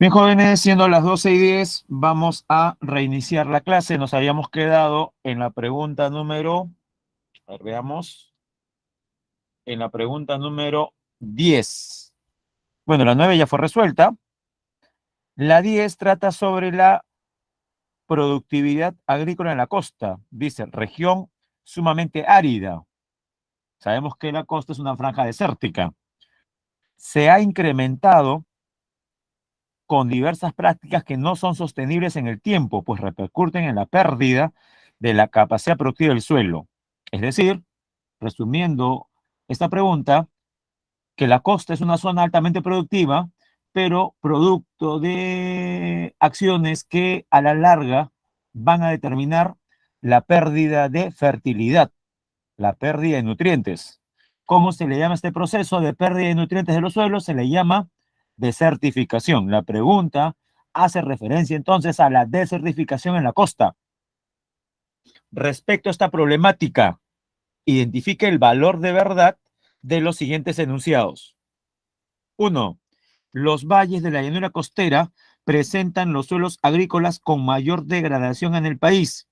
Bien, jóvenes, siendo las 12:10, vamos a reiniciar la clase. Nos habíamos quedado en la pregunta número, a ver, veamos, en la pregunta número 10. Bueno, la 9 ya fue resuelta. La 10 trata sobre la productividad agrícola en la costa. Dice, región sumamente árida. Sabemos que la costa es una franja desértica. Se ha incrementado con diversas prácticas que no son sostenibles en el tiempo, pues repercuten en la pérdida de la capacidad productiva del suelo. Es decir, resumiendo esta pregunta, que la costa es una zona altamente productiva, pero producto de acciones que a la larga van a determinar la pérdida de fertilidad, la pérdida de nutrientes. ¿Cómo se le llama este proceso de pérdida de nutrientes de los suelos? Se le llama desertificación. La pregunta hace referencia entonces a la desertificación en la costa. Respecto a esta problemática, identifique el valor de verdad de los siguientes enunciados. 1. Los valles de la llanura costera presentan los suelos agrícolas con mayor degradación en el país.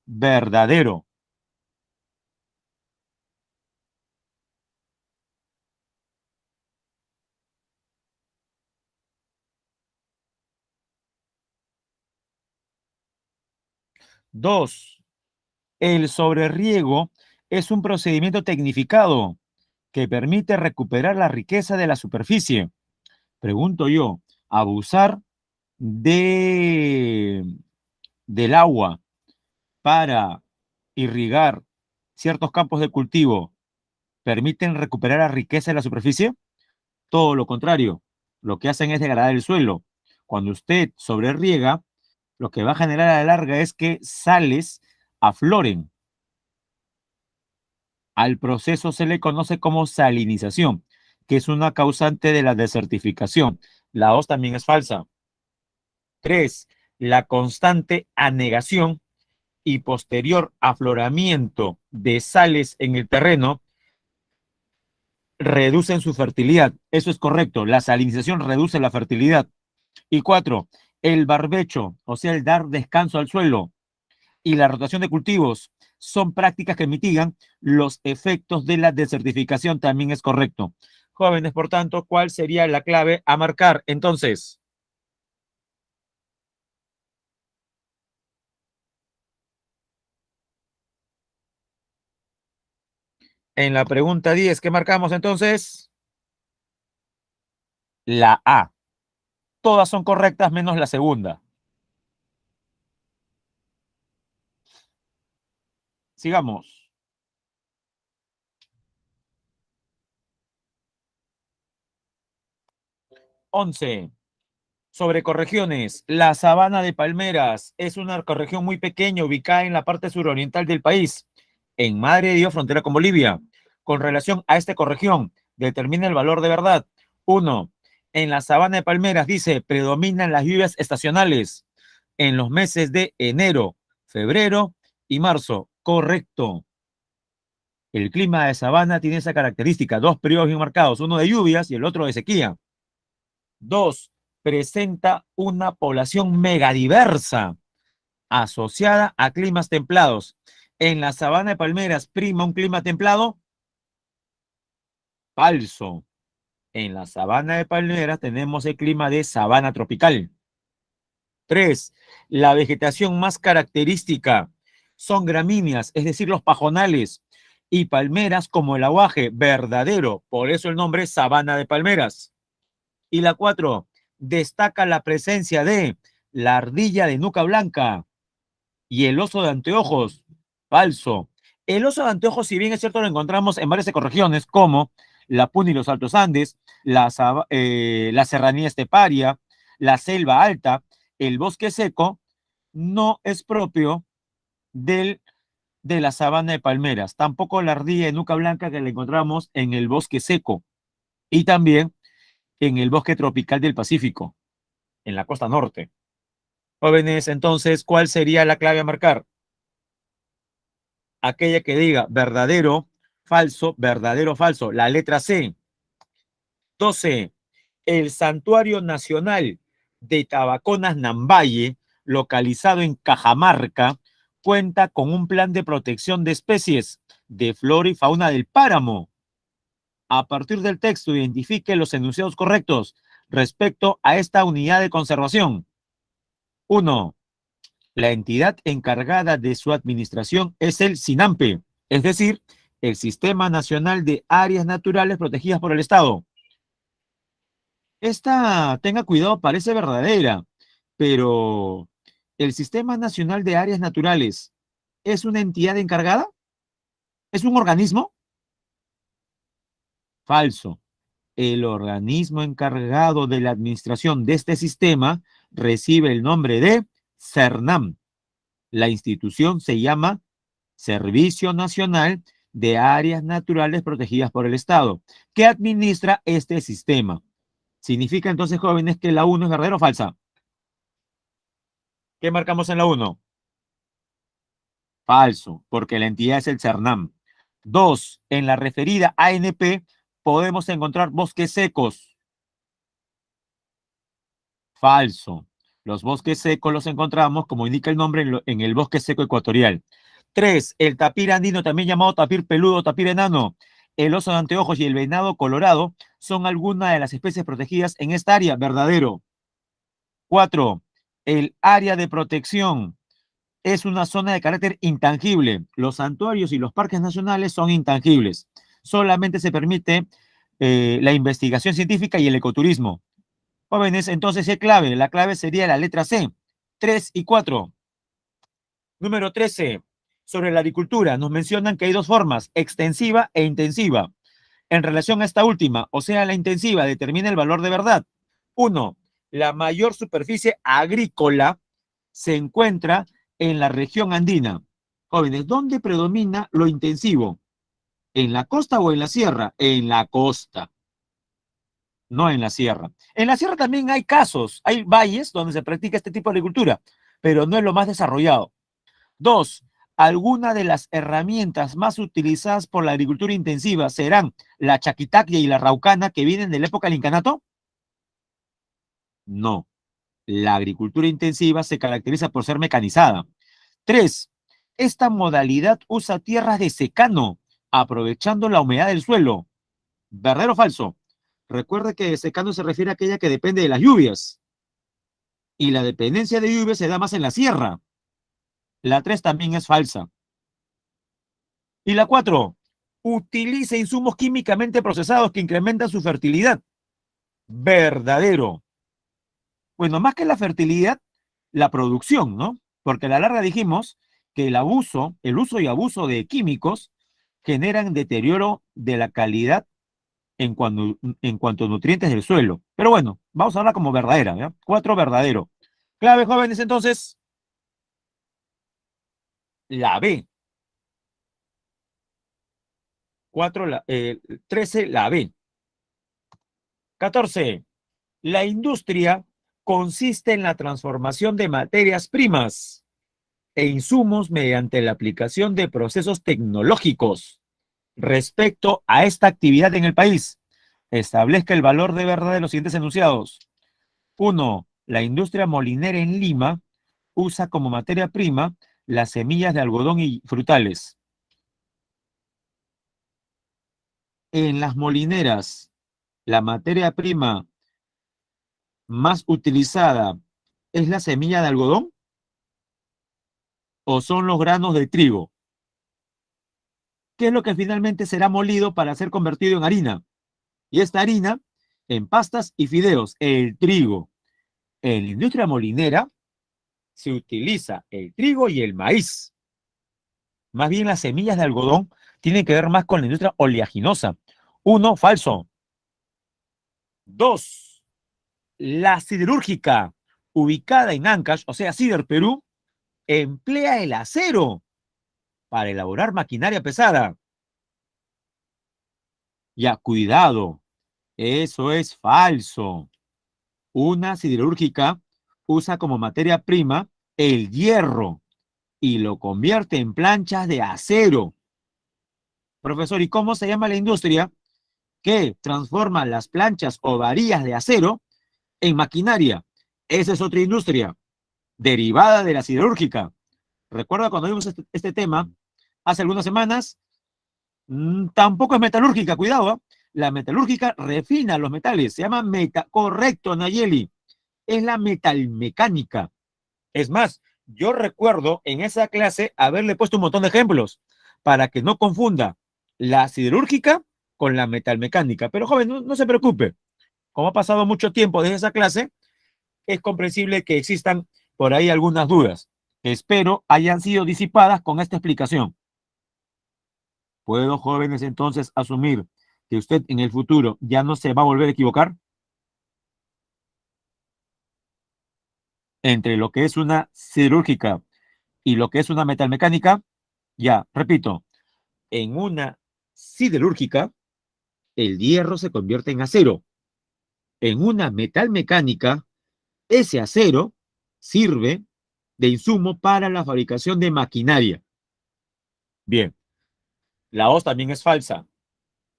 Verdadero. 2. El sobreriego es un procedimiento tecnificado que permite recuperar la riqueza de la superficie. Pregunto yo, abusar de, del agua para irrigar ciertos campos de cultivo permiten recuperar la riqueza de la superficie? Todo lo contrario, lo que hacen es degradar el suelo. Cuando usted sobreriega, lo que va a generar a la larga es que sales afloren. Al proceso se le conoce como salinización, que es una causante de la desertificación. La 2 también es falsa. 3. La constante anegación y posterior afloramiento de sales en el terreno reducen su fertilidad. Eso es correcto. La salinización reduce la fertilidad. Y 4. El barbecho, o sea, el dar descanso al suelo y la rotación de cultivos son prácticas que mitigan los efectos de la desertificación. También es correcto. Jóvenes, por tanto, ¿cuál sería la clave a marcar? Entonces, en la pregunta 10, ¿qué marcamos entonces? La A. Todas son correctas menos la segunda. Sigamos. 11. Sobre corregiones. La sabana de Palmeras es una corregión muy pequeña ubicada en la parte suroriental del país, en Madre de Dios, frontera con Bolivia. Con relación a esta corregión, determina el valor de verdad. 1. En la sabana de Palmeras dice, predominan las lluvias estacionales en los meses de enero, febrero y marzo. Correcto. El clima de sabana tiene esa característica, dos periodos bien marcados, uno de lluvias y el otro de sequía. 2. Presenta una población megadiversa asociada a climas templados. En la sabana de Palmeras prima un clima templado. Falso. En la sabana de Palmeras tenemos el clima de sabana tropical. 3. La vegetación más característica son gramíneas, es decir, los pajonales, y palmeras como el aguaje, verdadero, por eso el nombre sabana de palmeras. Y la 4, destaca la presencia de la ardilla de nuca blanca y el oso de anteojos. Falso. El oso de anteojos, si bien es cierto, lo encontramos en varias ecorregiones como la Puna y los Altos Andes, la serranía esteparia, la selva alta, el bosque seco, no es propio del, de la sabana de palmeras. Tampoco la ardilla de nuca blanca que la encontramos en el bosque seco y también en el bosque tropical del Pacífico, en la costa norte. Jóvenes, entonces, ¿cuál sería la clave a marcar? Aquella que diga verdadero, falso. La letra C. 12. El santuario nacional de Tabaconas Nambaye, localizado en Cajamarca, cuenta con un plan de protección de especies de flora y fauna del páramo. A partir del texto, identifique los enunciados correctos respecto a esta unidad de conservación. 1. La entidad encargada de su administración es el SINAMPE, es decir, el Sistema Nacional de Áreas Naturales Protegidas por el Estado. Esta, tenga cuidado, parece verdadera, pero ¿el Sistema Nacional de Áreas Naturales es una entidad encargada? ¿Es un organismo? Falso. El organismo encargado de la administración de este sistema recibe el nombre de CERNAM. La institución se llama Servicio Nacional de Áreas Naturales Protegidas por el Estado, que administra este sistema. ¿Significa entonces, jóvenes, que la 1 es verdadera o falsa? ¿Qué marcamos en la 1? Falso, porque la entidad es el CERNAM. 2. En la referida ANP podemos encontrar bosques secos. Falso. Los bosques secos los encontramos, como indica el nombre, en el bosque seco ecuatorial. 3. El tapir andino, también llamado tapir peludo, tapir enano, el oso de anteojos y el venado colorado son algunas de las especies protegidas en esta área. Verdadero. 4. El área de protección es una zona de carácter intangible. Los santuarios y los parques nacionales son intangibles. Solamente se permite la investigación científica y el ecoturismo. Jóvenes, entonces, ¿qué clave? La clave sería la letra C, 3 y 4. Número 13. Sobre la agricultura, nos mencionan que hay dos formas, extensiva e intensiva. En relación a esta última, o sea, la intensiva, determina el valor de verdad. 1. La mayor superficie agrícola se encuentra en la región andina. Jóvenes, ¿dónde predomina lo intensivo? ¿En la costa o en la sierra? En la costa, no en la sierra. En la sierra también hay casos, hay valles donde se practica este tipo de agricultura, pero no es lo más desarrollado. 2. Algunas de las herramientas más utilizadas por la agricultura intensiva serán la chaquitacya y la raucana que vienen de la época del incanato. No. La agricultura intensiva se caracteriza por ser mecanizada. 3. Esta modalidad usa tierras de secano, aprovechando la humedad del suelo. ¿Verdadero o falso? Recuerde que secano se refiere a aquella que depende de las lluvias. Y la dependencia de lluvias se da más en la sierra. La 3 también es falsa. Y la 4, utiliza insumos químicamente procesados que incrementan su fertilidad. Verdadero. Bueno, más que la fertilidad, la producción, ¿no? Porque a la larga dijimos que el uso y abuso de químicos generan deterioro de la calidad en cuanto a nutrientes del suelo. Pero bueno, vamos a hablar como verdadera, ¿ya? 4, verdadero. Clave, jóvenes, entonces, la B. 4, 13, la B. 14. La industria consiste en la transformación de materias primas e insumos mediante la aplicación de procesos tecnológicos. Respecto a esta actividad en el país, establezca el valor de verdad de los siguientes enunciados. 1. La industria molinera en Lima usa como materia prima las semillas de algodón y frutales. En las molineras, la materia prima más utilizada es la semilla de algodón o son los granos de trigo. ¿Qué es lo que finalmente será molido para ser convertido en harina? Y esta harina en pastas y fideos, el trigo. En la industria molinera se utiliza el trigo y el maíz. Más bien las semillas de algodón tienen que ver más con la industria oleaginosa. 1, falso. 2, la siderúrgica, ubicada en Ancash, o sea, Sider Perú, emplea el acero para elaborar maquinaria pesada. Ya, cuidado, eso es falso. Una siderúrgica usa como materia prima el hierro y lo convierte en planchas de acero. Profesor, ¿y cómo se llama la industria que transforma las planchas o varillas de acero en maquinaria? Esa es otra industria derivada de la siderúrgica. Recuerda cuando vimos este tema hace algunas semanas. Tampoco es metalúrgica, cuidado, ¿eh? La metalúrgica refina los metales, se llama correcto, Nayeli, es la metalmecánica. Es más, yo recuerdo en esa clase haberle puesto un montón de ejemplos para que no confunda la siderúrgica con la metalmecánica. Pero joven, no se preocupe, como ha pasado mucho tiempo desde esa clase, es comprensible que existan por ahí algunas dudas. Espero hayan sido disipadas con esta explicación. ¿Puedo, jóvenes, entonces asumir que usted en el futuro ya no se va a volver a equivocar entre lo que es una cirúrgica y lo que es una metalmecánica? Ya, repito, en una siderúrgica, el hierro se convierte en acero. En una metalmecánica, ese acero sirve de insumo para la fabricación de maquinaria. Bien, la OS también es falsa.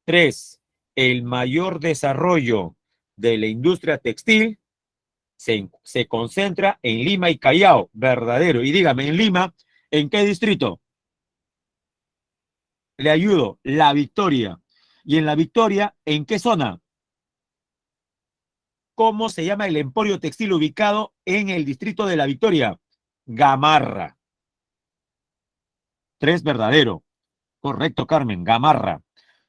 3. El mayor desarrollo de la industria textil se concentra en Lima y Callao. Verdadero. Y dígame, en Lima, ¿en qué distrito? Le ayudo. La Victoria. Y en La Victoria, ¿en qué zona? ¿Cómo se llama el emporio textil ubicado en el distrito de La Victoria? Gamarra. 3, verdadero. Correcto, Carmen. Gamarra.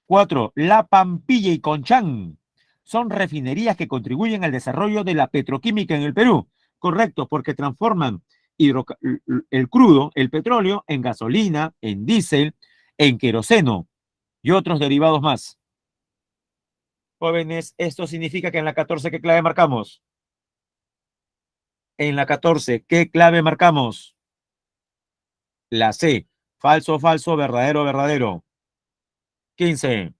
4. La Pampilla y Conchán son refinerías que contribuyen al desarrollo de la petroquímica en el Perú. Correcto, porque transforman el crudo, el petróleo, en gasolina, en diésel, en queroseno y otros derivados más. Jóvenes, esto significa que en la 14, ¿qué clave marcamos? En la 14, ¿qué clave marcamos? La C. Falso, falso, verdadero, verdadero. 15.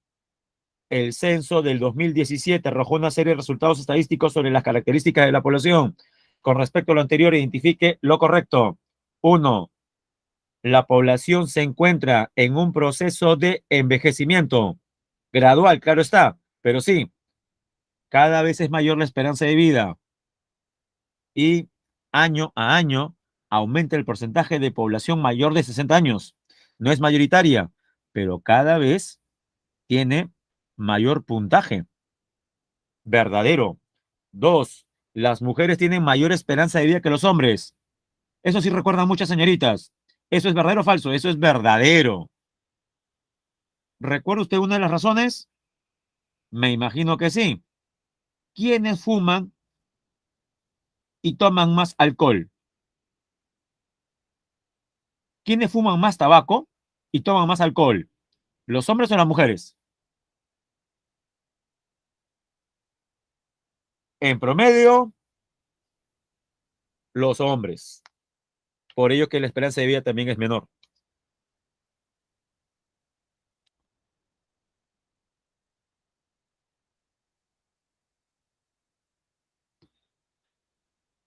El censo del 2017 arrojó una serie de resultados estadísticos sobre las características de la población. Con respecto a lo anterior, identifique lo correcto. 1. La población se encuentra en un proceso de envejecimiento gradual, claro está, pero sí, cada vez es mayor la esperanza de vida y año a año aumenta el porcentaje de población mayor de 60 años. No es mayoritaria, pero cada vez tiene mayor puntaje. Verdadero. 2. Las mujeres tienen mayor esperanza de vida que los hombres. Eso sí recuerdan muchas señoritas. ¿Eso es verdadero o falso? Eso es verdadero. ¿Recuerda usted una de las razones? Me imagino que sí. ¿Quiénes fuman y toman más alcohol? ¿Quiénes fuman más tabaco y toman más alcohol? ¿Los hombres o las mujeres? En promedio, los hombres. Por ello que la esperanza de vida también es menor.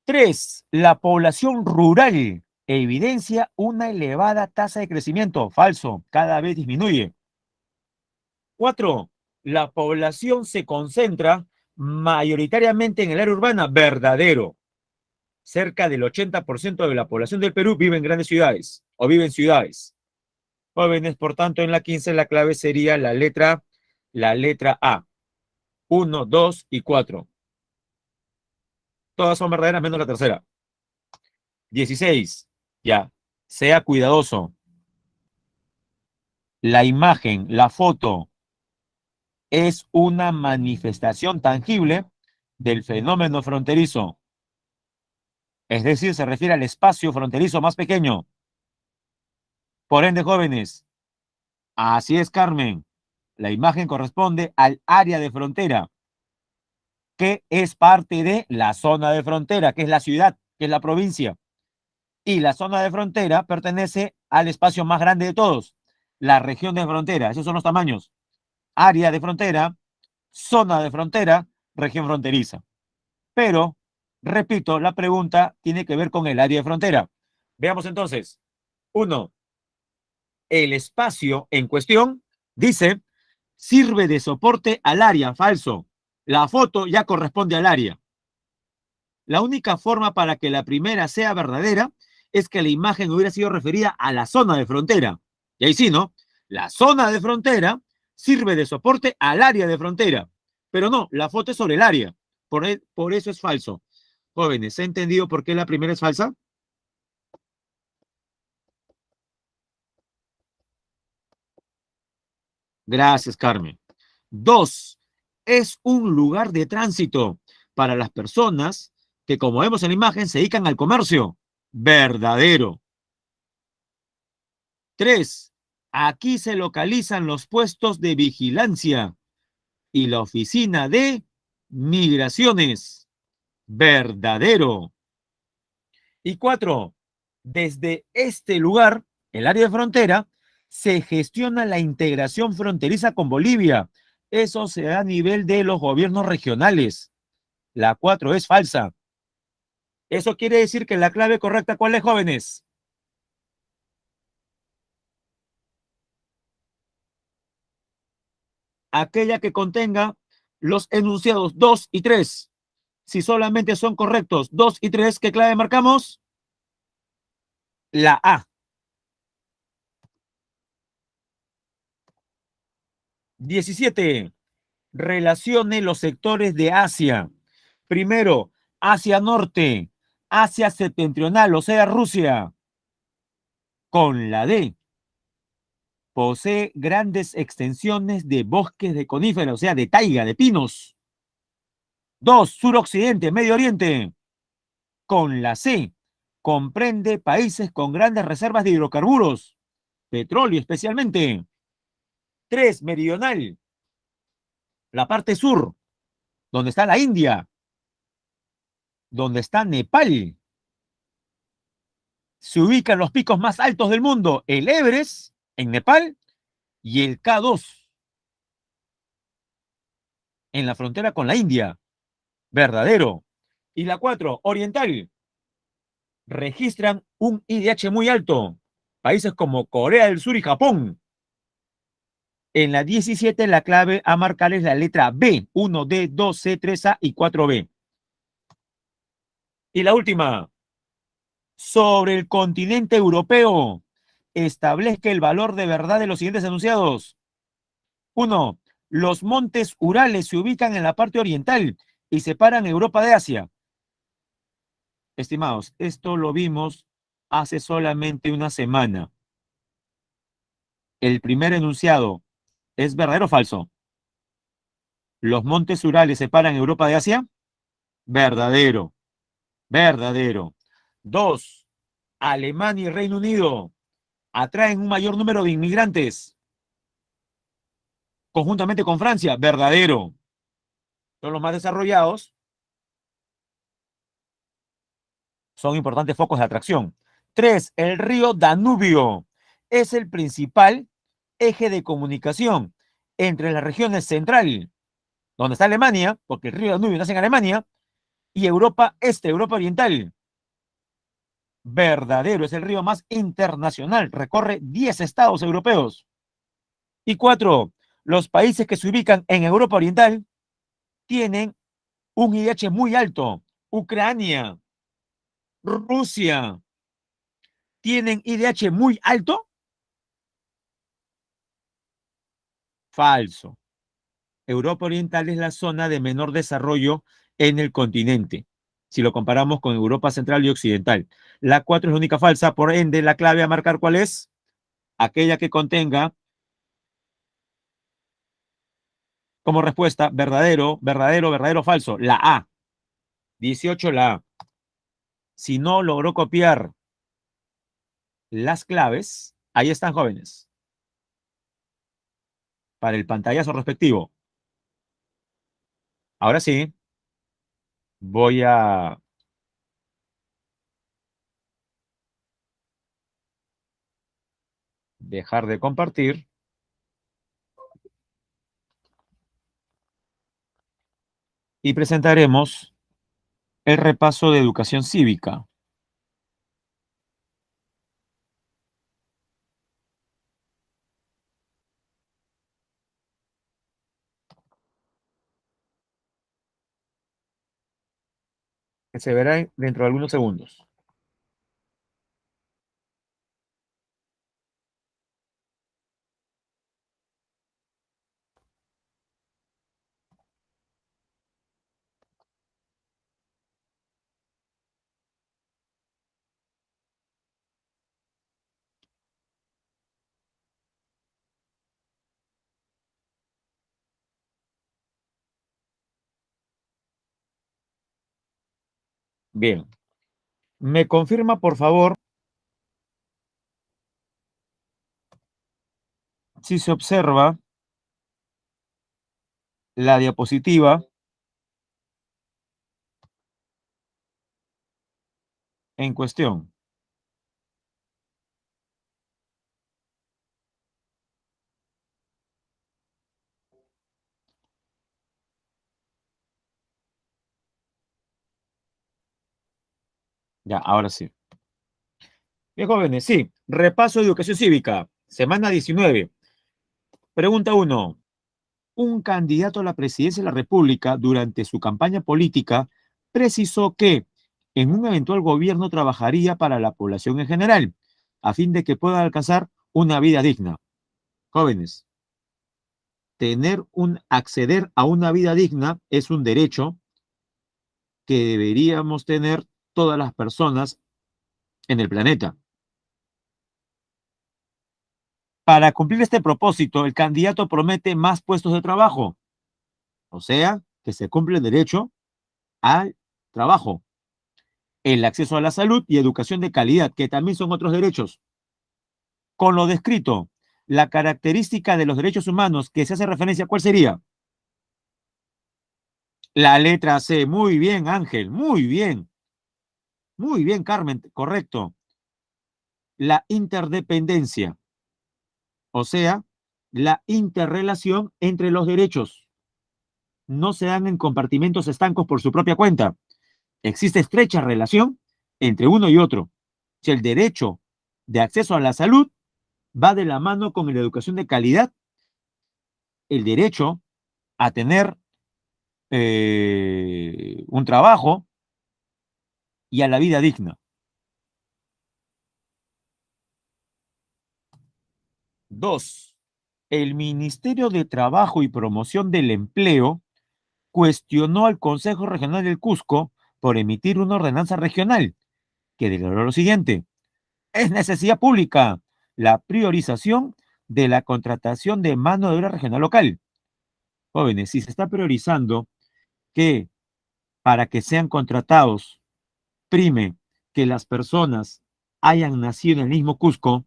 3. La población rural evidencia una elevada tasa de crecimiento. Falso, cada vez disminuye. 4. La población se concentra mayoritariamente en el área urbana. Verdadero. Cerca del 80% de la población del Perú vive en grandes ciudades o vive en ciudades. Jóvenes, por tanto, en la 15 la clave sería la letra A. 1, 2 y 4. Todas son verdaderas menos la tercera. 16. Ya. Sea cuidadoso. La imagen, la foto, es una manifestación tangible del fenómeno fronterizo. Es decir, se refiere al espacio fronterizo más pequeño. Por ende, jóvenes, así es, Carmen. La imagen corresponde al área de frontera, que es parte de la zona de frontera, que es la ciudad, que es la provincia. Y la zona de frontera pertenece al espacio más grande de todos, la región de frontera. Esos son los tamaños. Área de frontera, zona de frontera, región fronteriza. Pero, repito, la pregunta tiene que ver con el área de frontera. Veamos entonces. 1. El espacio en cuestión, dice, sirve de soporte al área. Falso. La foto ya corresponde al área. La única forma para que la primera sea verdadera es que la imagen hubiera sido referida a la zona de frontera. Y ahí sí, ¿no? La zona de frontera sirve de soporte al área de frontera. Pero no, la foto es sobre el área. Por eso es falso. Jóvenes, ¿se ha entendido por qué la primera es falsa? Gracias, Carmen. Dos, es un lugar de tránsito para las personas que, como vemos en la imagen, se dedican al comercio. Verdadero. Tres, aquí se localizan los puestos de vigilancia y la oficina de migraciones. Verdadero. Y cuatro, desde este lugar, el área de frontera, se gestiona la integración fronteriza con Bolivia. Eso se da a nivel de los gobiernos regionales. La cuatro es falsa. Eso quiere decir que la clave correcta, ¿cuál es, jóvenes? Aquella que contenga los enunciados 2 y 3. Si solamente son correctos 2 y 3, ¿qué clave marcamos? La A. 17. Relacione los sectores de Asia. Primero, Asia Norte, Asia Septentrional, o sea, Rusia, con la D. Posee grandes extensiones de bosques de coníferas, o sea, de taiga, de pinos. Dos, Suroccidente, Medio Oriente, con la C. Comprende países con grandes reservas de hidrocarburos, petróleo especialmente. Tres, Meridional, la parte sur, donde está la India, donde está Nepal. Se ubican los picos más altos del mundo, el Everest en Nepal y el K2 en la frontera con la India. Verdadero. Y la 4, Oriental, registran un IDH muy alto. Países como Corea del Sur y Japón. En la 17, la clave a marcar es la letra B, 1D, 2C, 3A y 4B. Y la última, sobre el continente europeo, establezca el valor de verdad de los siguientes enunciados. Uno, los montes Urales se ubican en la parte oriental y separan Europa de Asia. Estimados, esto lo vimos hace solamente una semana. El primer enunciado, ¿es verdadero o falso? ¿Los montes Urales separan Europa de Asia? Verdadero, verdadero. Dos, Alemania y Reino Unido atraen un mayor número de inmigrantes conjuntamente con Francia. Verdadero. Son los más desarrollados, son importantes focos de atracción. Tres, el río Danubio es el principal eje de comunicación entre las regiones central, donde está Alemania, porque el río Danubio nace en Alemania, y Europa Este, Europa Oriental. Verdadero, es el río más internacional, recorre 10 estados europeos. Y cuatro, los países que se ubican en Europa Oriental tienen un IDH muy alto. Ucrania, Rusia, ¿tienen IDH muy alto? Falso. Europa Oriental es la zona de menor desarrollo en el continente, si lo comparamos con Europa Central y Occidental. La 4 es la única falsa, por ende, la clave a marcar, ¿cuál es? Aquella que contenga como respuesta verdadero, verdadero, verdadero, falso. La A. 18, la A. Si no logró copiar las claves, ahí están, jóvenes, para el pantallazo respectivo. Ahora sí, voy a dejar de compartir y presentaremos el repaso de educación cívica. que se verá dentro de algunos segundos. Bien. ¿Me confirma, por favor, si se observa la diapositiva en cuestión? Ya, ahora sí. Bien, jóvenes, sí. Repaso de educación cívica, semana 19. Pregunta 1. Un candidato a la presidencia de la República durante su campaña política precisó que en un eventual gobierno trabajaría para la población en general, a fin de que puedan alcanzar una vida digna. Jóvenes, acceder a una vida digna es un derecho que deberíamos tener todas las personas en el planeta. Para cumplir este propósito, el candidato promete más puestos de trabajo, o sea, que se cumple el derecho al trabajo, el acceso a la salud y educación de calidad, que también son otros derechos. Con lo descrito, la característica de los derechos humanos que se hace referencia, ¿cuál sería? La letra C. Muy bien, Ángel, muy bien. Muy bien, Carmen, correcto. La interdependencia, o sea, la interrelación entre los derechos. No se dan en compartimentos estancos por su propia cuenta. Existe estrecha relación entre uno y otro. Si el derecho de acceso a la salud va de la mano con la educación de calidad, el derecho a tener un trabajo y a la vida digna. 2. El Ministerio de Trabajo y Promoción del Empleo cuestionó al Consejo Regional del Cusco por emitir una ordenanza regional que declaró lo siguiente: es necesidad pública la priorización de la contratación de mano de obra regional local. Jóvenes, si se está priorizando que para que sean contratados prime que las personas hayan nacido en el mismo Cusco,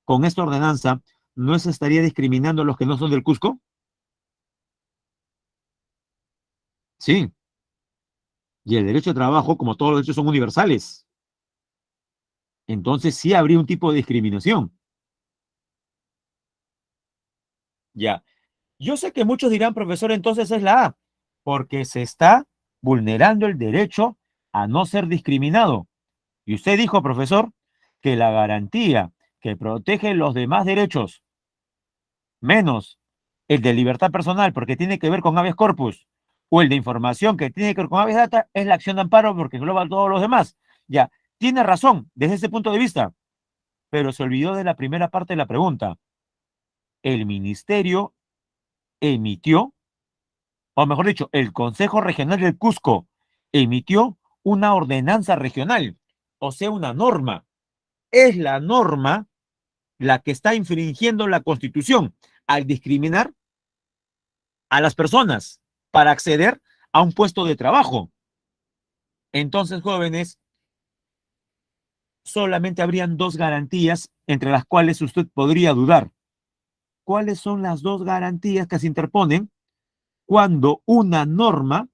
con esta ordenanza, ¿no se estaría discriminando a los que no son del Cusco? Sí, y el derecho de trabajo, como todos los derechos, son universales. Entonces sí habría un tipo de discriminación. Ya. Yo sé que muchos dirán, profesor, entonces es la A, porque se está vulnerando el derecho a no ser discriminado. Y usted dijo, profesor, que la garantía que protege los demás derechos, menos el de libertad personal, porque tiene que ver con habeas corpus, o el de información, que tiene que ver con habeas data, es la acción de amparo, porque engloba a todos los demás. Ya, tiene razón desde ese punto de vista, pero se olvidó de la primera parte de la pregunta. El ministerio emitió, o mejor dicho, el Consejo Regional del Cusco emitió una ordenanza regional, o sea, una norma. Es la norma la que está infringiendo la Constitución al discriminar a las personas para acceder a un puesto de trabajo. Entonces, jóvenes, solamente habrían dos garantías entre las cuales usted podría dudar. ¿Cuáles son las dos garantías que se interponen cuando una norma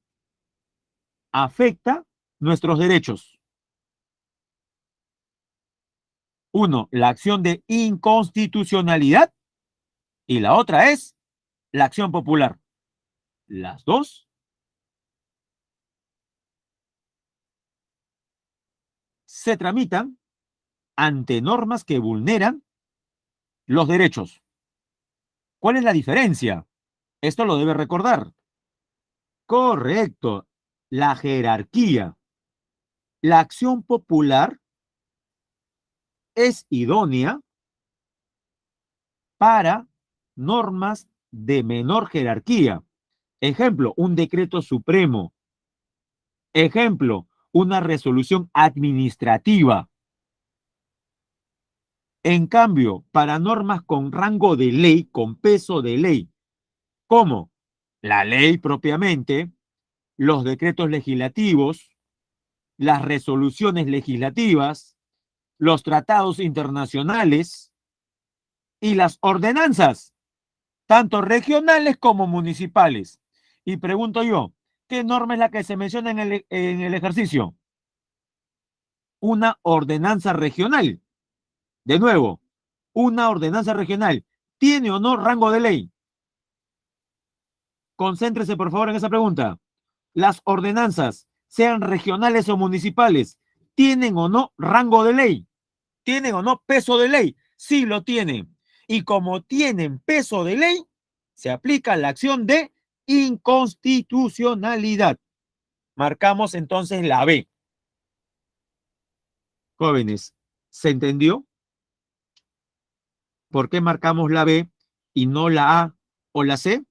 afecta nuestros derechos? Uno, la acción de inconstitucionalidad, y la otra es la acción popular. Las dos se tramitan ante normas que vulneran los derechos. ¿Cuál es la diferencia? Esto lo debe recordar. Correcto. La jerarquía. La acción popular es idónea para normas de menor jerarquía. Ejemplo, un decreto supremo. Ejemplo, una resolución administrativa. En cambio, para normas con rango de ley, con peso de ley, como la ley propiamente, los decretos legislativos, las resoluciones legislativas, los tratados internacionales y las ordenanzas, tanto regionales como municipales. Y pregunto yo, ¿qué norma es la que se menciona en el ejercicio? Una ordenanza regional. De nuevo, una ordenanza regional, ¿tiene o no rango de ley? Concéntrese, por favor, en esa pregunta. Las ordenanzas, sean regionales o municipales, ¿tienen o no rango de ley? ¿Tienen o no peso de ley? Sí lo tienen. Y como tienen peso de ley, se aplica la acción de inconstitucionalidad. Marcamos entonces la B. Jóvenes, ¿se entendió por qué marcamos la B y no la A o la C?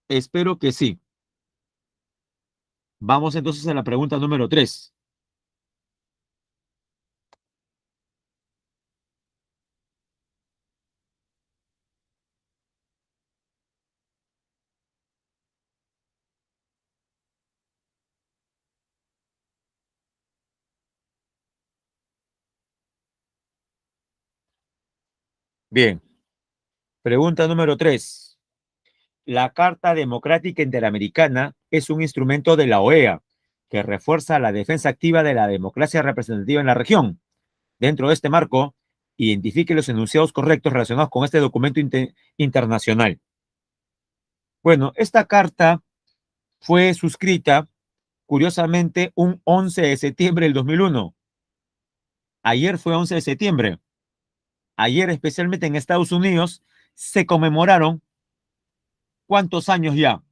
Espero que sí. Vamos entonces a la pregunta número 3. Bien, pregunta número 3. La Carta Democrática Interamericana es un instrumento de la OEA que refuerza la defensa activa de la democracia representativa en la región. Dentro de este marco, identifique los enunciados correctos relacionados con este documento internacional. Bueno, esta carta fue suscrita, curiosamente, un 11 de septiembre del 2001. Ayer fue 11 de septiembre. Ayer, especialmente en Estados Unidos, se conmemoraron ¿cuántos años ya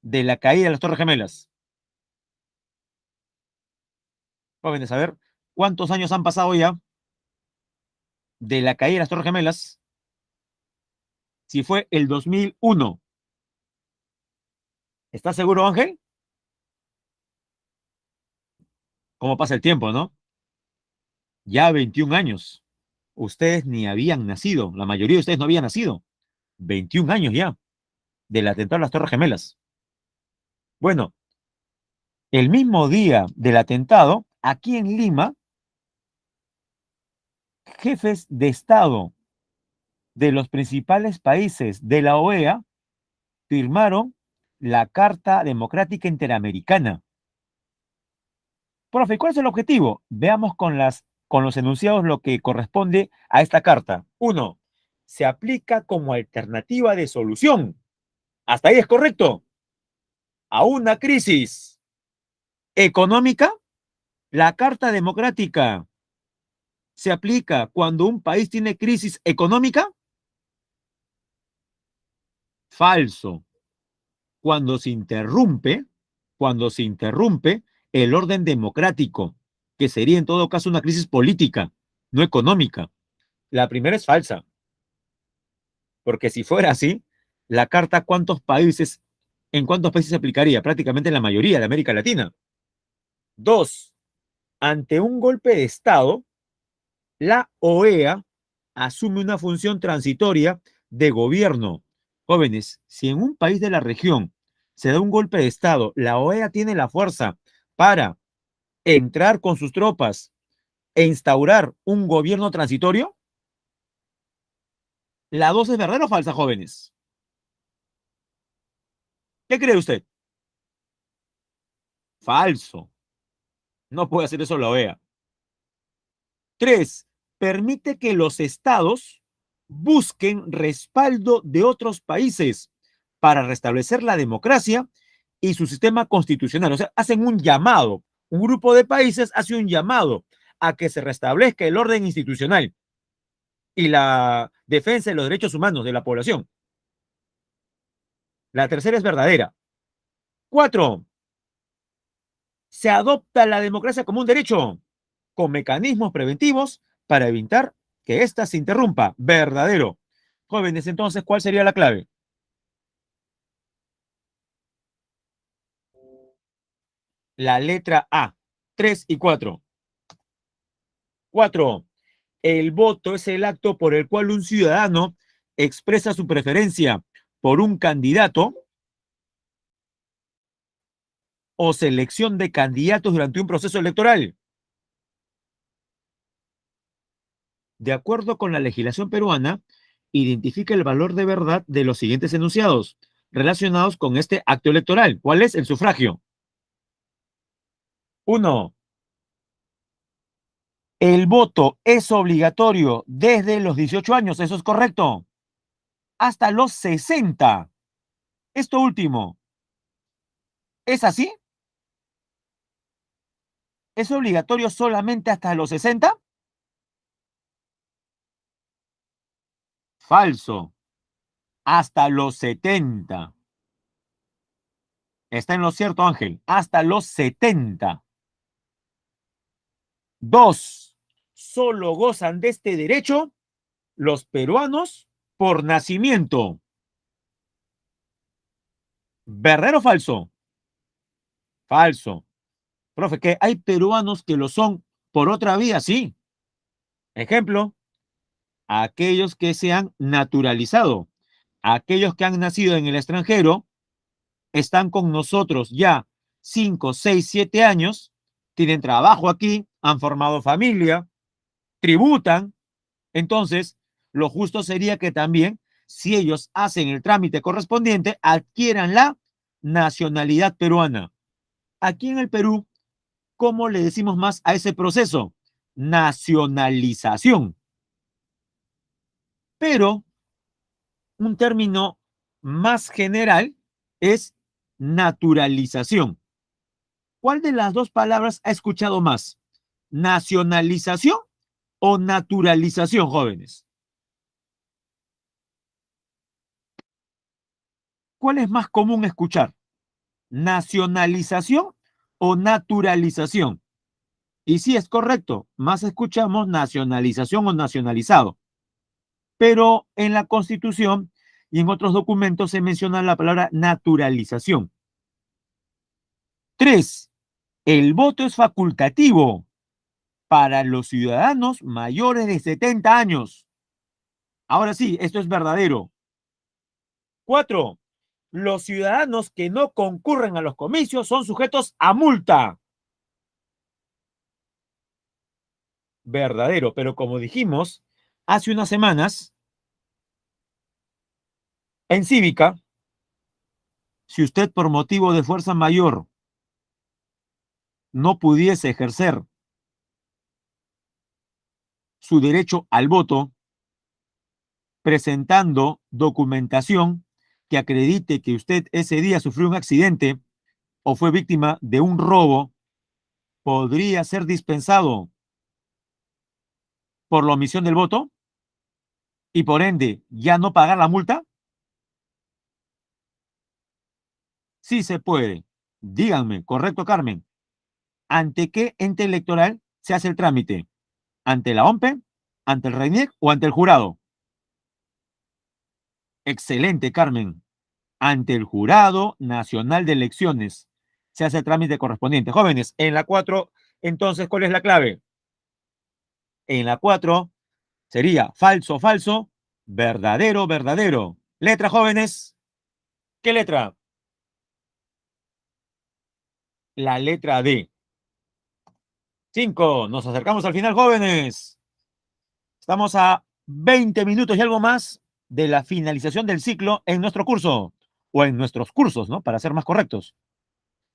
de la caída de las Torres Gemelas? Jóvenes, a ver, ¿cuántos años han pasado ya de la caída de las Torres Gemelas? Si fue el 2001. ¿Estás seguro, Ángel? ¿Cómo pasa el tiempo, no? Ya 21 años. Ustedes ni habían nacido. La mayoría de ustedes no habían nacido. 21 años ya del atentado a las Torres Gemelas. Bueno, el mismo día del atentado, aquí en Lima, jefes de Estado de los principales países de la OEA firmaron la Carta Democrática Interamericana. Profe, ¿cuál es el objetivo? Veamos con los enunciados lo que corresponde a esta carta. Uno, se aplica como alternativa de solución. ¿Hasta ahí es correcto? A una crisis económica, la Carta Democrática se aplica cuando un país tiene crisis económica. Falso. Cuando se interrumpe, cuando se interrumpe el orden democrático, que sería en todo caso una crisis política, no económica. La primera es falsa, porque si fuera así, la carta en cuántos países se aplicaría? Prácticamente en la mayoría de América Latina. Dos, ante un golpe de Estado, la OEA asume una función transitoria de gobierno. Jóvenes, si en un país de la región se da un golpe de Estado, la OEA tiene la fuerza para entrar con sus tropas e instaurar un gobierno transitorio. ¿La dos es verdadera o falsa, jóvenes? ¿Qué cree usted? Falso. No puede hacer eso la OEA. Tres, permite que los estados busquen respaldo de otros países para restablecer la democracia y su sistema constitucional. O sea, hacen un llamado. Un grupo de países hace un llamado a que se restablezca el orden institucional y la defensa de los derechos humanos de la población. La tercera es verdadera. Cuatro, Se adopta la democracia como un derecho, con mecanismos preventivos para evitar que ésta se interrumpa. Verdadero. Jóvenes, entonces, ¿cuál sería la clave? La letra A. 3 y 4. 4. El voto es el acto por el cual un ciudadano expresa su preferencia por un candidato o selección de candidatos durante un proceso electoral. De acuerdo con la legislación peruana, identifica el valor de verdad de los siguientes enunciados relacionados con este acto electoral. ¿Cuál es el sufragio? 1. El voto es obligatorio desde los 18 años, eso es correcto, hasta los 60. Esto último, ¿es así? ¿Es obligatorio solamente hasta los 60? Falso, hasta los 70. Está en lo cierto, Ángel, hasta los 70. 2. Solo gozan de este derecho los peruanos por nacimiento. ¿Verdadero o falso? Falso. Profe, que hay peruanos que lo son por otra vía, sí. Ejemplo, aquellos que se han naturalizado, aquellos que han nacido en el extranjero, están con nosotros ya 5, 6, 7 años, tienen trabajo aquí, han formado familia, tributan. Entonces, lo justo sería que también, si ellos hacen el trámite correspondiente, adquieran la nacionalidad peruana. Aquí en el Perú, ¿cómo le decimos más a ese proceso? Nacionalización. Pero un término más general es naturalización. ¿Cuál de las dos palabras ha escuchado más? ¿Nacionalización o naturalización, jóvenes? ¿Cuál es más común escuchar? ¿Nacionalización o naturalización? Y sí, es correcto, más escuchamos nacionalización o nacionalizado. Pero en la Constitución y en otros documentos se menciona la palabra naturalización. 3. El voto es facultativo para los ciudadanos mayores de 70 años. Ahora sí, esto es verdadero. 4. Los ciudadanos que no concurren a los comicios son sujetos a multa. Verdadero, pero como dijimos hace unas semanas, en cívica, si usted por motivo de fuerza mayor no pudiese ejercer su derecho al voto, presentando documentación que acredite que usted ese día sufrió un accidente o fue víctima de un robo, podría ser dispensado por la omisión del voto y por ende ya no pagar la multa. Sí se puede. Díganme, correcto, Carmen. ¿Ante qué ente electoral se hace el trámite? ¿Ante la OMPE, ante el RENIEC o ante el jurado? Excelente, Carmen. Ante el Jurado Nacional de Elecciones se hace el trámite correspondiente. Jóvenes, en la 4, entonces, ¿cuál es la clave? En la 4 sería falso, falso, verdadero, verdadero. Letra, jóvenes. ¿Qué letra? La letra D. 5. Nos acercamos al final, jóvenes. Estamos a 20 minutos y algo más de la finalización del ciclo en nuestro curso, o en nuestros cursos, ¿no? Para ser más correctos.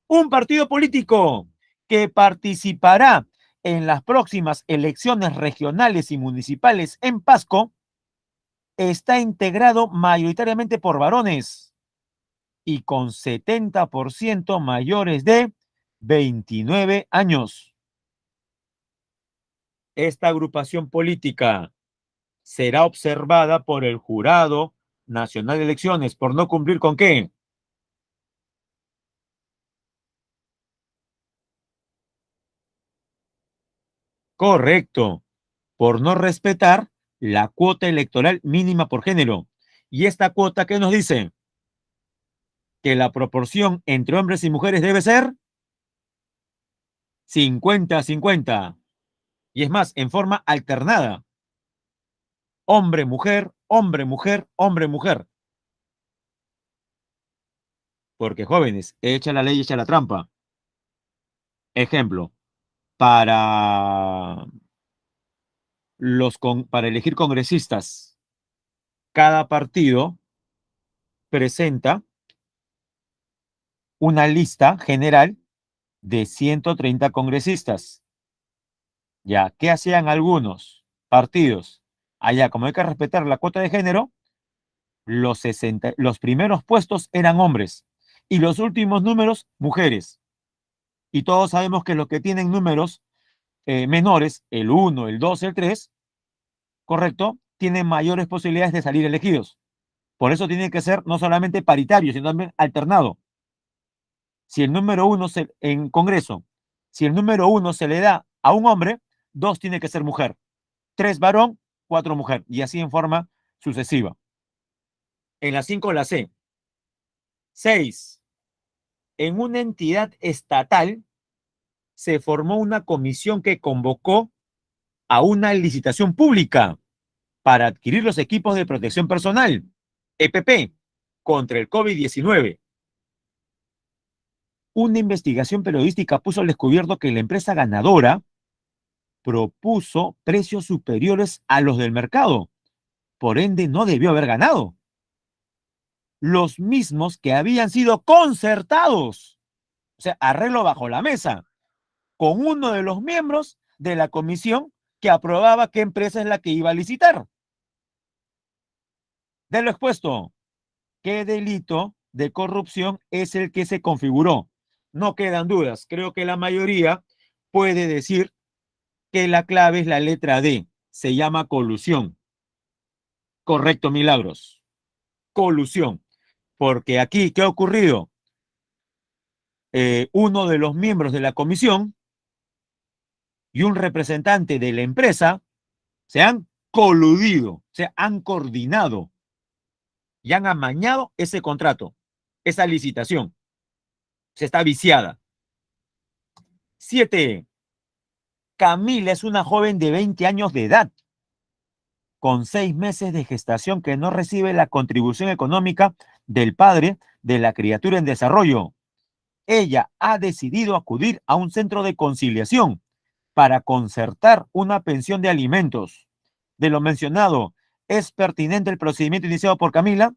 Un partido político que participará en las próximas elecciones regionales y municipales en Pasco está integrado mayoritariamente por varones y con 70% mayores de 29 años. Esta agrupación política será observada por el Jurado Nacional de Elecciones por no cumplir con ¿qué? Correcto. Por no respetar la cuota electoral mínima por género. Y esta cuota, ¿qué nos dice? Que la proporción entre hombres y mujeres debe ser 50-50. Y es más, en forma alternada. Hombre, mujer, hombre, mujer, hombre, mujer. Porque jóvenes, echa la ley, echa la trampa. Ejemplo, para para elegir congresistas, cada partido presenta una lista general de 130 congresistas. Ya, ¿qué hacían algunos partidos? Allá, como hay que respetar la cuota de género, los primeros puestos eran hombres y los últimos números, mujeres. Y todos sabemos que los que tienen números menores, el 1, el 2, el 3, correcto, tienen mayores posibilidades de salir elegidos. Por eso tiene que ser no solamente paritario, sino también alternado. Si el número uno en Congreso, si el número uno se le da a un hombre, dos tiene que ser mujer, tres varón, cuatro mujer, y así en forma sucesiva. En la 5 la C. 6. En una entidad estatal se formó una comisión que convocó a una licitación pública para adquirir los equipos de protección personal, EPP, contra el COVID-19. Una investigación periodística puso al descubierto que la empresa ganadora propuso precios superiores a los del mercado. Por ende, no debió haber ganado. Los mismos que habían sido concertados, o sea, arreglo bajo la mesa, con uno de los miembros de la comisión que aprobaba qué empresa es la que iba a licitar. De lo expuesto, ¿qué delito de corrupción es el que se configuró? No quedan dudas. Creo que la mayoría puede decir que la clave es la letra D. Se llama colusión. Correcto, Milagros. Colusión. Porque aquí, ¿qué ha ocurrido? Uno de los miembros de la comisión y un representante de la empresa se han coludido, se han coordinado y han amañado ese contrato, esa licitación. Se está viciada. 7. Camila es una joven de 20 años de edad, con 6 meses de gestación que no recibe la contribución económica del padre de la criatura en desarrollo. Ella ha decidido acudir a un centro de conciliación para concertar una pensión de alimentos. De lo mencionado, ¿es pertinente el procedimiento iniciado por Camila?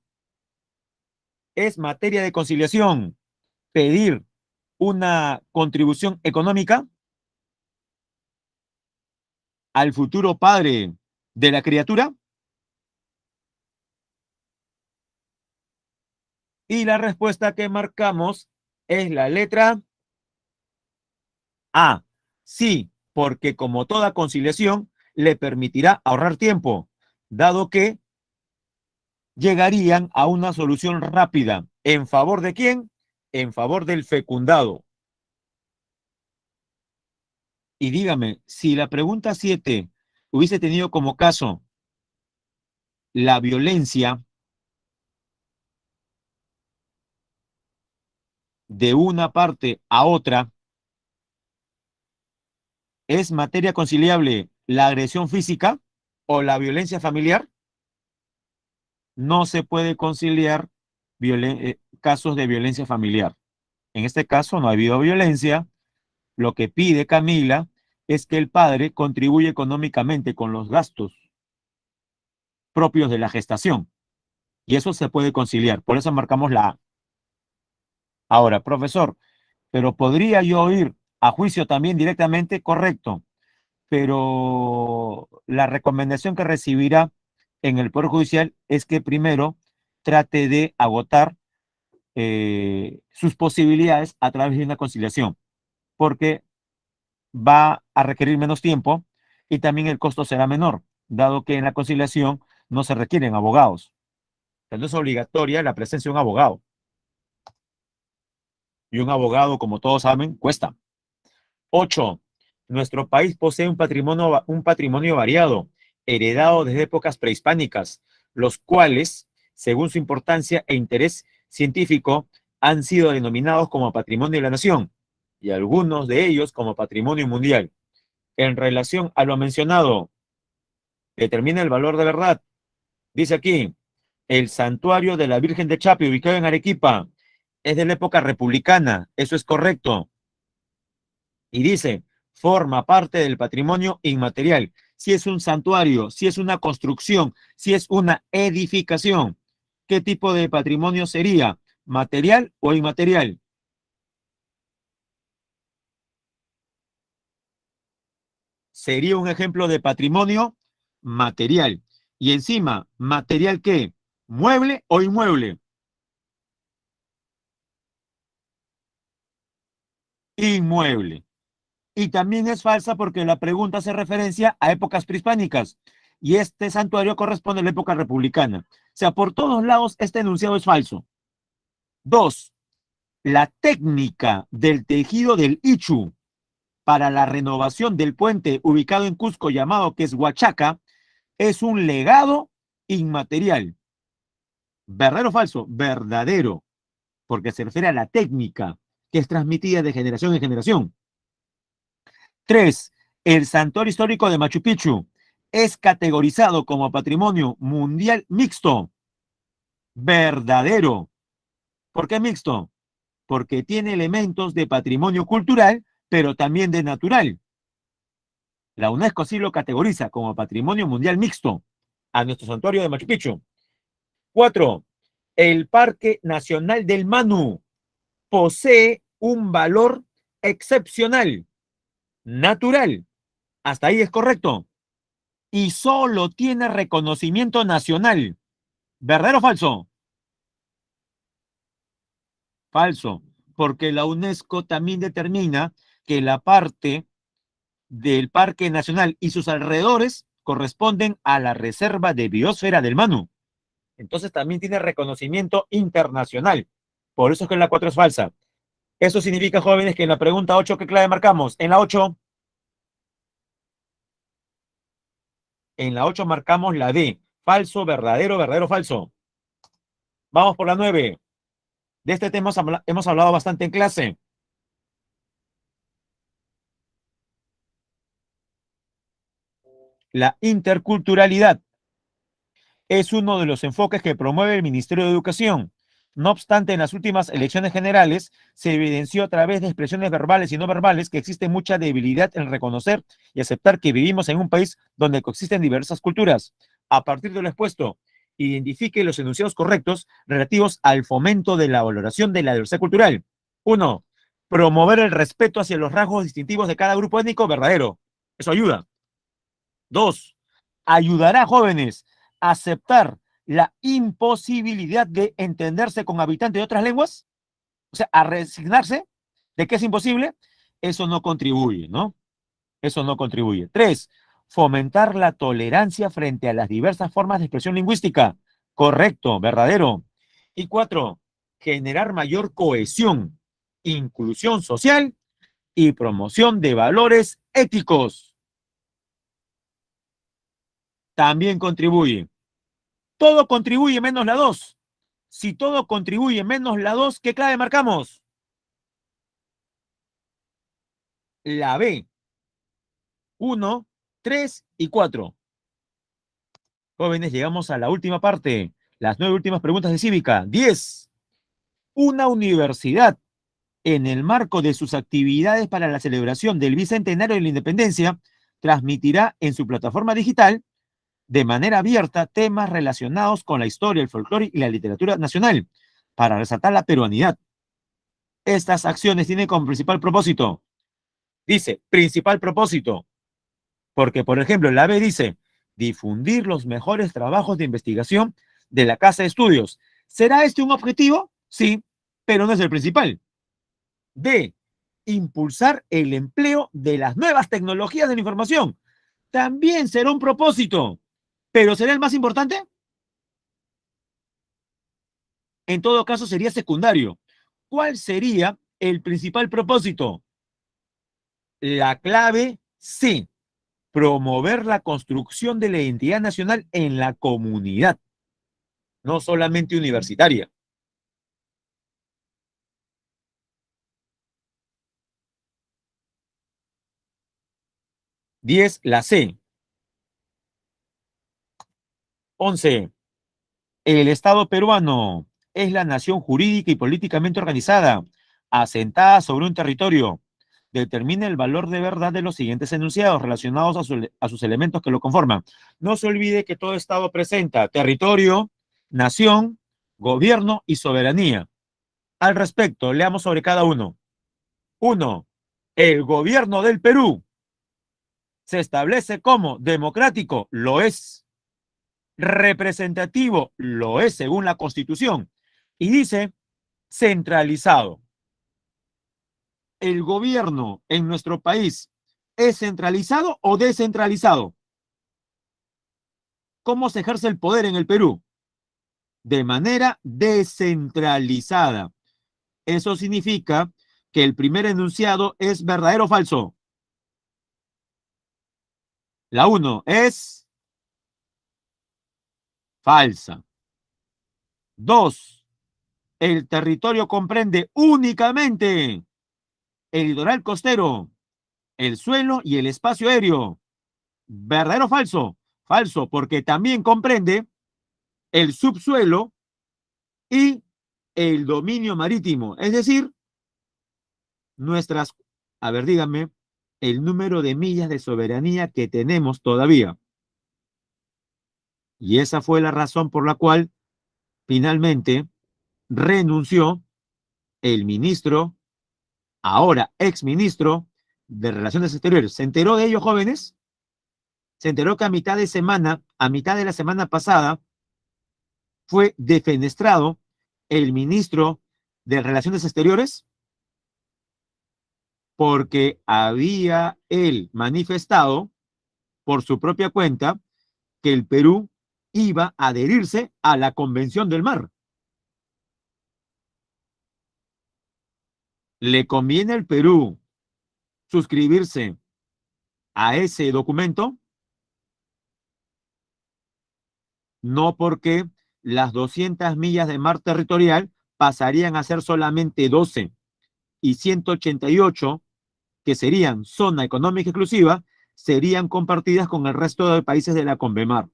Es materia de conciliación pedir una contribución económica al futuro padre de la criatura. Y la respuesta que marcamos es la letra A. Sí, porque como toda conciliación le permitirá ahorrar tiempo, dado que llegarían a una solución rápida. ¿En favor de quién? En favor del fecundado. Y dígame, si la pregunta 7 hubiese tenido como caso la violencia de una parte a otra, ¿es materia conciliable la agresión física o la violencia familiar? No se puede conciliar casos de violencia familiar. En este caso no ha habido violencia. Lo que pide Camila es que el padre contribuya económicamente con los gastos propios de la gestación. Y eso se puede conciliar. Por eso marcamos la A. Ahora, profesor, pero ¿podría yo ir a juicio también directamente? Correcto. Pero la recomendación que recibirá en el Poder Judicial es que primero trate de agotar sus posibilidades a través de una conciliación, porque va a requerir menos tiempo y también el costo será menor, dado que en la conciliación no se requieren abogados. No es obligatoria la presencia de un abogado. Y un abogado, como todos saben, cuesta. 8. Nuestro país posee un patrimonio variado, heredado desde épocas prehispánicas, los cuales, según su importancia e interés científico, han sido denominados como Patrimonio de la Nación y algunos de ellos como Patrimonio Mundial. En relación a lo mencionado, determina el valor de verdad. Dice aquí, el santuario de la Virgen de Chapi, ubicado en Arequipa, es de la época republicana. Eso es correcto. Y dice, forma parte del patrimonio inmaterial. Si es un santuario, si es una construcción, si es una edificación, ¿qué tipo de patrimonio sería? ¿Material o inmaterial? Sería un ejemplo de patrimonio material. Y encima, ¿material qué? ¿Mueble o inmueble? Inmueble. Y también es falsa porque la pregunta hace referencia a épocas prehispánicas y este santuario corresponde a la época republicana. O sea, por todos lados este enunciado es falso. Dos, la técnica del tejido del Ichu para la renovación del puente ubicado en Cusco llamado que es Huachaca es un legado inmaterial. ¿Verdadero o falso? Verdadero, porque se refiere a la técnica que es transmitida de generación en generación. Tres, el santuario histórico de Machu Picchu es categorizado como patrimonio mundial mixto. Verdadero. ¿Por qué mixto? Porque tiene elementos de patrimonio cultural, pero también de natural. La UNESCO sí lo categoriza como patrimonio mundial mixto a nuestro santuario de Machu Picchu. Cuatro, el Parque Nacional del Manu posee un valor excepcional, natural. Hasta ahí es correcto. Y solo tiene reconocimiento nacional. ¿Verdadero o falso? Falso, porque la UNESCO también determina que la parte del Parque Nacional y sus alrededores corresponden a la Reserva de Biosfera del Manu. Entonces también tiene reconocimiento internacional. Por eso es que la 4 es falsa. Eso significa, jóvenes, que en la pregunta 8, ¿qué clave marcamos? En la 8 marcamos la D. Falso, verdadero, verdadero, falso. Vamos por la 9. De este tema hemos hablado bastante en clase. La interculturalidad es uno de los enfoques que promueve el Ministerio de Educación. No obstante, en las últimas elecciones generales se evidenció a través de expresiones verbales y no verbales que existe mucha debilidad en reconocer y aceptar que vivimos en un país donde coexisten diversas culturas. A partir de lo expuesto, identifique los enunciados correctos relativos al fomento de la valoración de la diversidad cultural. Uno, promover el respeto hacia los rasgos distintivos de cada grupo étnico verdadero. Eso ayuda. Dos, ayudará a jóvenes a aceptar la imposibilidad de entenderse con habitantes de otras lenguas, o sea, a resignarse de que es imposible. Eso no contribuye, ¿no? Eso no contribuye. Tres, fomentar la tolerancia frente a las diversas formas de expresión lingüística. Correcto, verdadero. Y cuatro, generar mayor cohesión, inclusión social y promoción de valores éticos. También contribuye. Todo contribuye menos la 2. Si todo contribuye menos la 2, ¿qué clave marcamos? La B. 1, 3 y 4. Jóvenes, llegamos a la última parte. Las 9 últimas preguntas de cívica. 10. Una universidad, en el marco de sus actividades para la celebración del Bicentenario de la Independencia, transmitirá en su plataforma digital de manera abierta temas relacionados con la historia, el folclore y la literatura nacional, para resaltar la peruanidad. Estas acciones tienen como principal propósito, dice, principal propósito, porque, por ejemplo, la B dice, difundir los mejores trabajos de investigación de la Casa de Estudios. ¿Será este un objetivo? Sí, pero no es el principal. D, impulsar el empleo de las nuevas tecnologías de la información. También será un propósito, pero ¿será el más importante? En todo caso, sería secundario. ¿Cuál sería el principal propósito? La clave C, promover la construcción de la identidad nacional en la comunidad, no solamente universitaria. 10, la C. 11. El Estado peruano es la nación jurídica y políticamente organizada, asentada sobre un territorio. Determina el valor de verdad de los siguientes enunciados relacionados a sus elementos que lo conforman. No se olvide que todo Estado presenta territorio, nación, gobierno y soberanía. Al respecto, leamos sobre cada uno. 1. El gobierno del Perú se establece como democrático, lo es. Representativo, lo es según la Constitución. Y dice centralizado. ¿El gobierno en nuestro país es centralizado o descentralizado? ¿Cómo se ejerce el poder en el Perú? De manera descentralizada. Eso significa que el primer enunciado es verdadero o falso. La 1 es falsa. 2. El territorio comprende únicamente el litoral costero, el suelo y el espacio aéreo. ¿Verdadero o falso? Falso, porque también comprende el subsuelo y el dominio marítimo. Es decir, nuestras, a ver, díganme, el número de millas de soberanía que tenemos todavía. Y esa fue la razón por la cual finalmente renunció el ministro, ahora exministro de Relaciones Exteriores. ¿Se enteró de ello, jóvenes? Se enteró que a mitad de la semana pasada, fue defenestrado el ministro de Relaciones Exteriores porque había él manifestado por su propia cuenta que el Perú iba a adherirse a la Convención del Mar. ¿Le conviene al Perú suscribirse a ese documento? No, porque las 200 millas de mar territorial pasarían a ser solamente 12 y 188, que serían zona económica exclusiva, serían compartidas con el resto de países de la Convemar.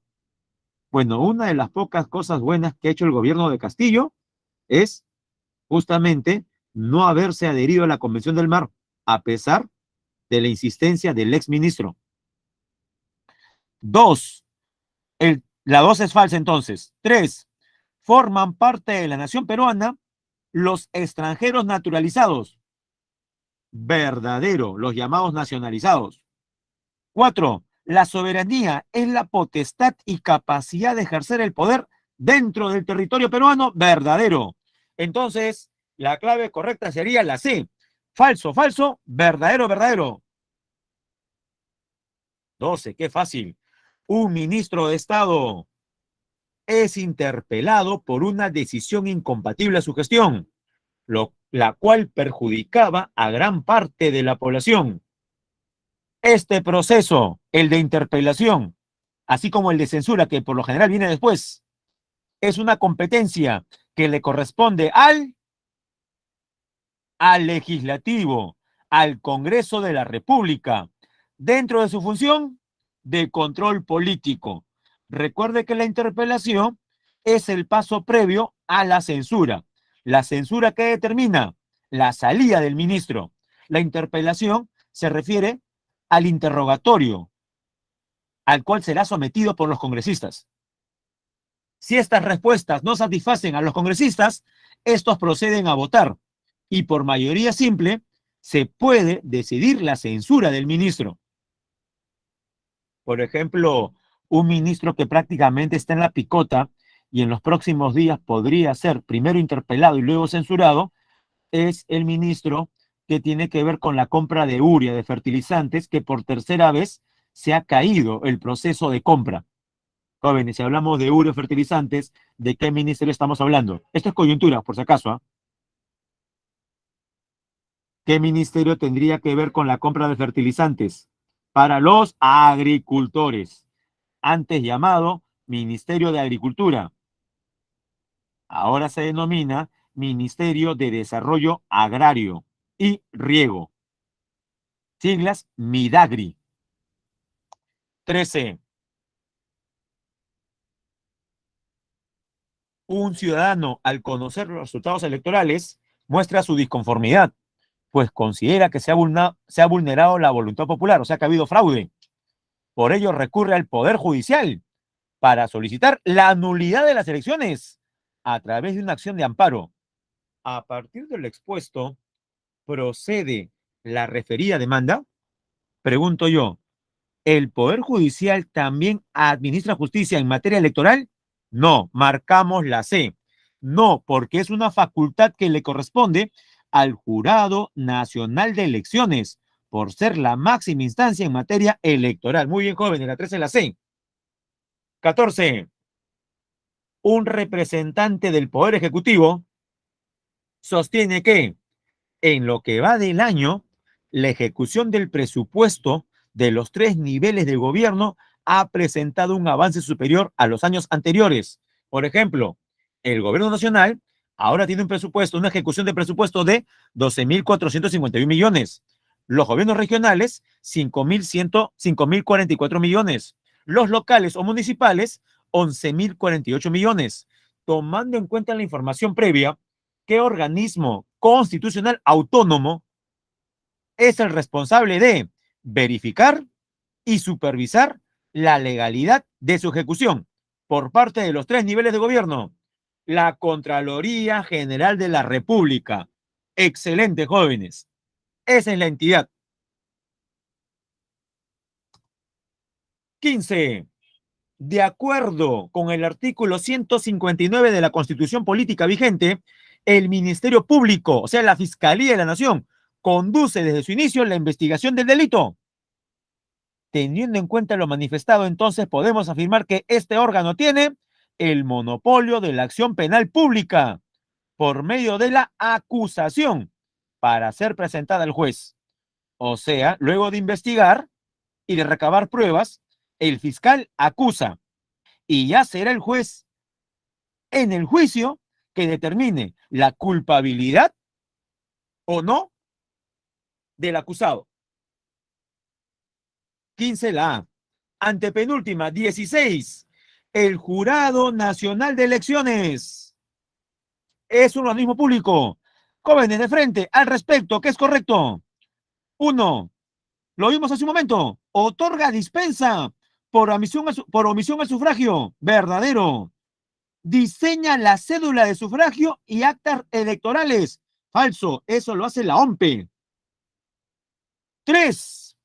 Bueno, una de las pocas cosas buenas que ha hecho el gobierno de Castillo es justamente no haberse adherido a la Convención del Mar, a pesar de la insistencia del exministro. 2. La 2 es falsa entonces. 3. Forman parte de la nación peruana los extranjeros naturalizados. Verdadero, los llamados nacionalizados. 4. La soberanía es la potestad y capacidad de ejercer el poder dentro del territorio peruano. Verdadero. Entonces, la clave correcta sería la C. Falso, falso, verdadero, verdadero. 12. Qué fácil. Un ministro de Estado es interpelado por una decisión incompatible a su gestión, la cual perjudicaba a gran parte de la población. Este proceso, el de interpelación, así como el de censura, que por lo general viene después, es una competencia que le corresponde al legislativo, al Congreso de la República, dentro de su función de control político. Recuerde que la interpelación es el paso previo a la censura. La censura que determina la salida del ministro. La interpelación se refiere al interrogatorio al cual será sometido por los congresistas. Si estas respuestas no satisfacen a los congresistas, estos proceden a votar y por mayoría simple se puede decidir la censura del ministro. Por ejemplo, un ministro que prácticamente está en la picota y en los próximos días podría ser primero interpelado y luego censurado, es el ministro que tiene que ver con la compra de urea, de fertilizantes, que por tercera vez se ha caído el proceso de compra. Jóvenes, si hablamos de urea, fertilizantes, ¿de qué ministerio estamos hablando? Esto es coyuntura, por si acaso, ¿eh? ¿Qué ministerio tendría que ver con la compra de fertilizantes para los agricultores? Antes llamado Ministerio de Agricultura. Ahora se denomina Ministerio de Desarrollo Agrario y Riego. Siglas MIDAGRI. 13. Un ciudadano, al conocer los resultados electorales, muestra su disconformidad, pues considera que se ha vulnerado la voluntad popular, o sea que ha habido fraude. Por ello recurre al Poder Judicial para solicitar la nulidad de las elecciones a través de una acción de amparo. A partir de lo expuesto, ¿procede la referida demanda? Pregunto yo, ¿el Poder Judicial también administra justicia en materia electoral? No, marcamos la C. No, porque es una facultad que le corresponde al Jurado Nacional de Elecciones, por ser la máxima instancia en materia electoral. Muy bien, jóvenes, la 13 es la C. 14. Un representante del Poder Ejecutivo sostiene que en lo que va del año, la ejecución del presupuesto de los tres niveles de gobierno ha presentado un avance superior a los años anteriores. Por ejemplo, el gobierno nacional ahora tiene un presupuesto, una ejecución de presupuesto de 12.451 millones. Los gobiernos regionales, 5.44 millones. Los locales o municipales, 11.048 millones. Tomando en cuenta la información previa, ¿qué organismo constitucional autónomo es el responsable de verificar y supervisar la legalidad de su ejecución por parte de los tres niveles de gobierno? La Contraloría General de la República. Excelente, jóvenes. Esa es la entidad. 15. De acuerdo con el artículo 159 de la Constitución Política vigente, el Ministerio Público, o sea, la Fiscalía de la Nación, conduce desde su inicio la investigación del delito. Teniendo en cuenta lo manifestado, entonces podemos afirmar que este órgano tiene el monopolio de la acción penal pública por medio de la acusación para ser presentada al juez. O sea, luego de investigar y de recabar pruebas, el fiscal acusa y ya será el juez en el juicio que determine la culpabilidad o no del acusado. 15 la A. Antepenúltima, 16. El Jurado Nacional de Elecciones es un organismo público. Jóvenes de frente, al respecto, ¿qué es correcto? 1. Lo vimos hace un momento. Otorga dispensa por omisión al sufragio. Verdadero. Diseña la cédula de sufragio y actas electorales. Falso. Eso lo hace la OMPE. 3.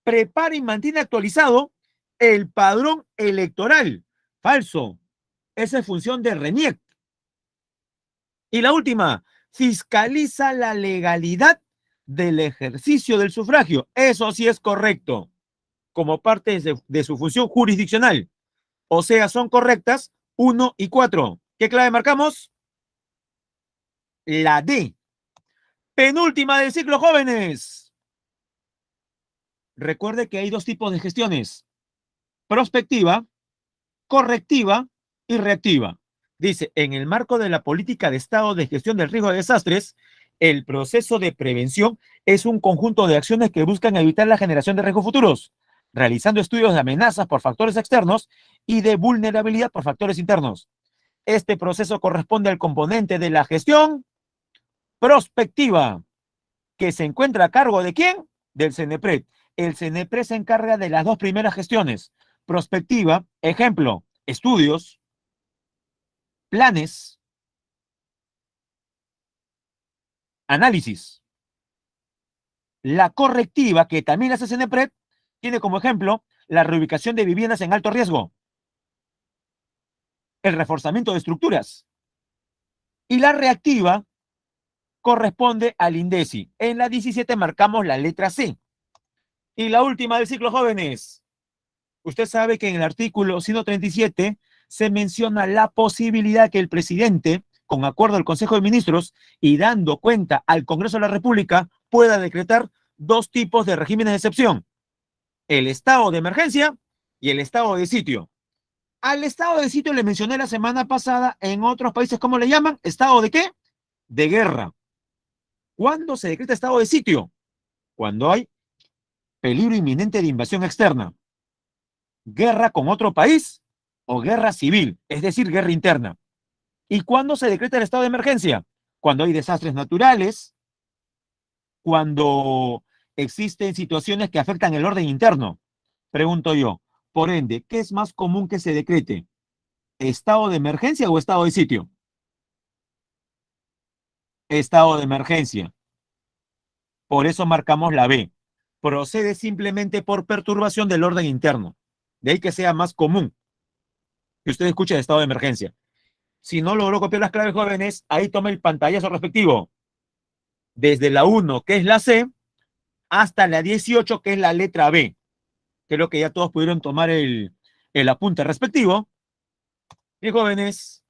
Prepara y mantiene actualizado el padrón electoral. Falso. Esa es función de RENIEC. Y la última, fiscaliza la legalidad del ejercicio del sufragio. Eso sí es correcto, como parte de su función jurisdiccional. O sea, son correctas 1 y 4. ¿Qué clave marcamos? La D. Penúltima del ciclo, jóvenes. Recuerde que hay dos tipos de gestiones: prospectiva, correctiva y reactiva. Dice, en el marco de la política de Estado de gestión del riesgo de desastres, el proceso de prevención es un conjunto de acciones que buscan evitar la generación de riesgos futuros, realizando estudios de amenazas por factores externos y de vulnerabilidad por factores internos. Este proceso corresponde al componente de la gestión prospectiva, que se encuentra a cargo ¿de quién? Del CENEPRED. El CENEPRED se encarga de las dos primeras gestiones. Prospectiva, ejemplo, estudios, planes, análisis. La correctiva, que también hace CENEPRED, tiene como ejemplo la reubicación de viviendas en alto riesgo, el reforzamiento de estructuras. Y la reactiva corresponde al INDECI. En la 17 marcamos la letra C. Y la última del ciclo, jóvenes. Usted sabe que en el artículo 137 se menciona la posibilidad que el presidente, con acuerdo del Consejo de Ministros y dando cuenta al Congreso de la República, pueda decretar dos tipos de regímenes de excepción: el estado de emergencia y el estado de sitio. Al estado de sitio le mencioné la semana pasada, en otros países, ¿cómo le llaman? ¿Estado de qué? De guerra. ¿Cuándo se decreta estado de sitio? Cuando hay peligro inminente de invasión externa, guerra con otro país o guerra civil, es decir, guerra interna. ¿Y cuándo se decreta el estado de emergencia? Cuando hay desastres naturales, cuando existen situaciones que afectan el orden interno. Pregunto yo, por ende, ¿qué es más común que se decrete? ¿Estado de emergencia o estado de sitio? Estado de emergencia. Por eso marcamos la B. Procede simplemente por perturbación del orden interno. De ahí que sea más común que usted escuche el estado de emergencia. Si no logró copiar las claves, jóvenes, ahí toma el pantallazo respectivo. Desde la 1, que es la C, hasta la 18, que es la letra B. Creo que ya todos pudieron tomar el apunte respectivo. Y jóvenes,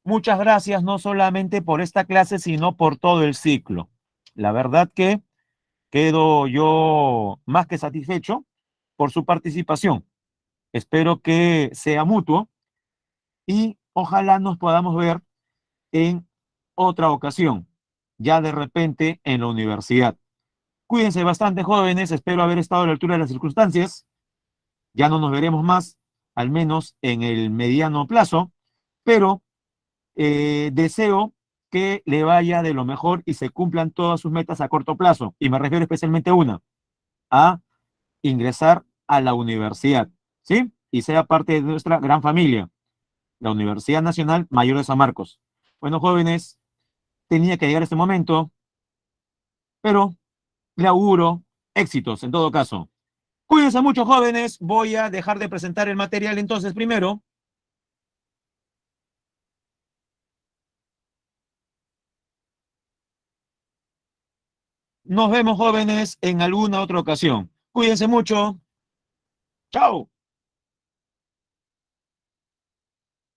muchas gracias no solamente por esta clase, sino por todo el ciclo. La verdad que quedo yo más que satisfecho por su participación. Espero que sea mutuo y ojalá nos podamos ver en otra ocasión, ya de repente en la universidad. Cuídense bastante, jóvenes. Espero haber estado a la altura de las circunstancias. Ya no nos veremos más, al menos en el mediano plazo, pero deseo que le vaya de lo mejor y se cumplan todas sus metas a corto plazo. Y me refiero especialmente a una, a ingresar a la universidad, ¿sí? Y sea parte de nuestra gran familia, la Universidad Nacional Mayor de San Marcos. Bueno, jóvenes, tenía que llegar este momento, pero le auguro éxitos en todo caso. Cuídense mucho, jóvenes. Voy a dejar de presentar el material entonces primero. Nos vemos, jóvenes, en alguna otra ocasión. Cuídense mucho. Chao.